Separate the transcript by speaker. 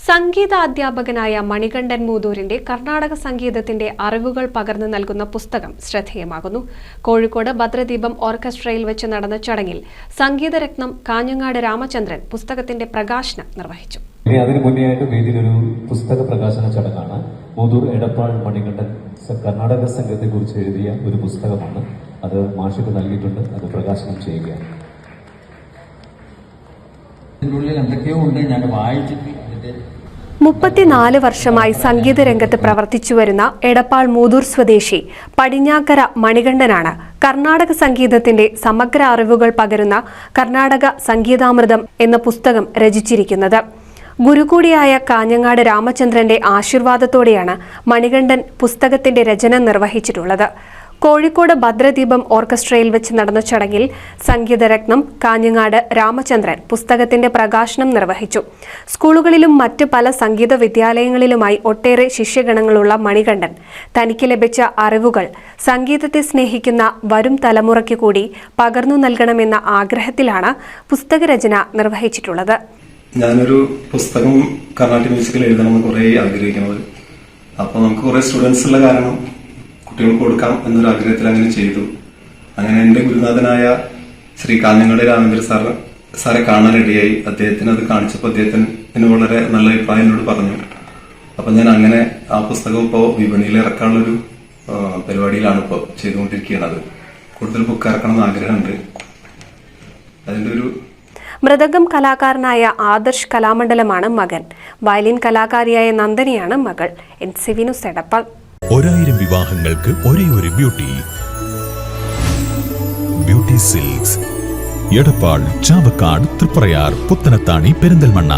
Speaker 1: സംഗീതാധ്യാപകനായ മണികണ്ഠൻ മൂതൂരിന്റെ കർണാടക സംഗീതത്തിന്റെ അറിവുകൾ പകർന്നു നൽകുന്ന പുസ്തകം ശ്രദ്ധേയമാകുന്നു. കോഴിക്കോട് ഭദ്രദീപം ഓർക്കസ്ട്രയിൽ വെച്ച് നടന്ന ചടങ്ങിൽ സംഗീതരത്നം കാഞ്ഞങ്ങാട് രാമചന്ദ്രൻ പുസ്തകത്തിന്റെ പ്രകാശനം നിർവഹിച്ചു.
Speaker 2: അതിന് മുന്നേയായിട്ട് വേദിയിലൊരു പുസ്തക പ്രകാശന ചടങ്ങാണ്. മൂതൂർ എടപ്പാൾ മണികണ്ഠൻ കർണാടക സംഗീതത്തെക്കുറിച്ച് എഴുതിയ ഒരു പുസ്തകമാണ്. അത് മാഷിക്ക് നൽകിയിട്ടുണ്ട്. അത് പ്രകാശനം ചെയ്യുകയാണ്.
Speaker 3: എന്തൊക്കെയോ ഉണ്ട്, ഞാൻ വായിച്ചിട്ട്
Speaker 1: 34 വർഷമായി സംഗീത രംഗത്ത് പ്രവർത്തിച്ചുവരുന്ന എടപ്പാൾ മൂതൂർ സ്വദേശി പടിഞ്ഞാക്കര മണികണ്ഠനാണ് കർണാടക സംഗീതത്തിന്റെ സമഗ്ര അറിവുകൾ പകരുന്ന കർണാടക സംഗീതാമൃതം എന്ന പുസ്തകം രചിച്ചിരിക്കുന്നത്. ഗുരുകൂടിയായ കാഞ്ഞങ്ങാട് രാമചന്ദ്രന്റെ ആശീർവാദത്തോടെയാണ് മണികണ്ഠൻ പുസ്തകത്തിന്റെ രചന നിർവഹിച്ചിട്ടുള്ളത്. കോഴിക്കോട് ഭദ്രദീപം ഓർക്കസ്ട്രയിൽ വെച്ച് നടന്ന ചടങ്ങിൽ സംഗീതരത്നം കാഞ്ഞങ്ങാട് രാമചന്ദ്രൻ പുസ്തകത്തിന്റെ പ്രകാശനം നിർവഹിച്ചു. സ്കൂളുകളിലും മറ്റ് പല സംഗീത വിദ്യാലയങ്ങളിലുമായി ഒട്ടേറെ ശിഷ്യഗണങ്ങളുള്ള മണികണ്ഠൻ തനിക്ക് ലഭിച്ച അറിവുകൾ സംഗീതത്തെ സ്നേഹിക്കുന്ന വരും തലമുറയ്ക്ക് കൂടി പകർന്നു നൽകണമെന്ന ആഗ്രഹത്തിലാണ് പുസ്തകരചന നിർവഹിച്ചിട്ടുള്ളത്.
Speaker 4: ഞാനൊരു പുസ്തകം കർണാടക മ്യൂസിക്കിൽ എഴുതണമെന്ന് കുറേ ആഗ്രഹിക്കുന്നത്. അപ്പോൾ നമുക്ക് കുറേ സ്റ്റുഡൻസ് ഉള്ള കാരണം കുട്ടികൾക്ക് കൊടുക്കാം എന്നൊരു ആഗ്രഹത്തിൽ അങ്ങനെ ചെയ്തു. അങ്ങനെ എന്റെ ഗുരുനാഥനായ ശ്രീ കാഞ്ഞങ്ങാട് രാമേന്ദ്ര സാറെ കാണാനിടയായി. അദ്ദേഹത്തിന് അത് കാണിച്ചപ്പോൾ അദ്ദേഹത്തിന് വളരെ നല്ല അഭിപ്രായം എന്നോട് പറഞ്ഞു. അപ്പൊ ഞാൻ അങ്ങനെ ആ പുസ്തകം ഇപ്പോൾ വിപണിയിൽ ഇറക്കാനുള്ളൊരു പരിപാടിയിലാണ് ഇപ്പോൾ ചെയ്തുകൊണ്ടിരിക്കുന്നത്. കൂടുതൽ ബുക്ക് ഇറക്കണമെന്ന് ആഗ്രഹമുണ്ട്. അതിന്റെ ഒരു
Speaker 1: മൃദംഗം കലാകാരനായ ആദർശ് കലാമണ്ഡലമാണ് മകൻ. വയലിൻ കലാകാരിയായ നന്ദനിയാണ് മകൾ. NCV news Edappal.
Speaker 5: 1000 വിവാഹങ്ങൾക്ക് ഒരേ ഒരു ബ്യൂട്ടി സിൽക്സ് എടപ്പാൾ, ചാവക്കാട്, തൃപ്രയാർ, പുത്തനത്താണി, പെരിന്തൽമണ്ണ.